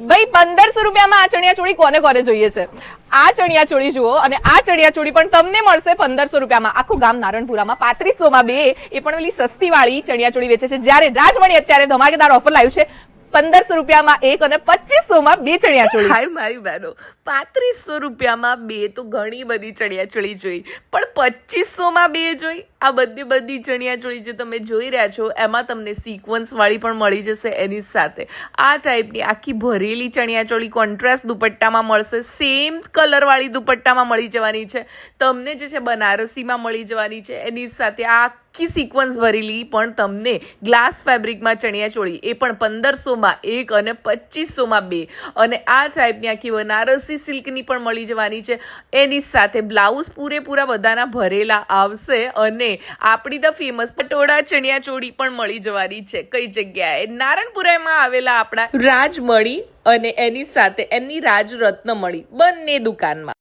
ભાઈ 1500 રૂપિયામાં આ ચણિયા ચોળી કોને કોને જોઈએ છે? આ ચણિયા ચોળી જુઓ, અને આ ચણિયા ચોળી પણ તમને મળશે 1500 રૂપિયામાં. આખું ગામ નારણપુરામાં 3500 માં 2, એ પણ ઓલી સસ્તી વાળી ચણિયા ચોળી વેચે છે. જ્યારે રાજમણી અત્યારે ધમાકેદાર ઓફર લાવ્યું છે, 1500 રૂપિયામાં 1 અને 2500 માં 2 ચણિયા ચોળી. હાય મારી બહેનો, 3500 રૂપિયામાં 2 તો ઘણી બધી ચણિયા ચોળી જોઈ, પણ 2500 માં 2 જોઈ. આ બધી ચણિયા ચોળી જે તમે જોઈ રહ્યા છો એમાં તમને સિક્વન્સ વાળી પણ મળી જશે. એની સાથે આ ટાઈપની આખી ભરેલી ચણિયા ચોળી કોન્ટ્રાસ્ટ દુપટ્ટામાં મળશે. સેમ કલર વાળી દુપટ્ટામાં મળી જવાની છે તમને. જે છે બનારસીમાં મળી જવાની છે. એની સાથે આ આખી સિક્વન્સ ભરેલી પણ તમને ગ્લાસ ફેબ્રિકમાં ચણિયા ચોળી, એ પણ 1500 માં 1 અને 2500 માં 2. અને આ ટાઈપની આખી બનારસી સિલ્કની પણ મળી જવાની છે. એની સાથે બ્લાઉઝ પૂરેપૂરા બધાના ભરેલા આવશે. અને આપણી ધ ફેમસ પટોળા ચણિયા ચોળી પણ મળી જવાની છે. કઈ જગ્યાએ? નારણપુરામાં આવેલા આપણા રાજમણી અને એની સાથે એમની રાજરત્ન મળી બંને દુકાનમાં.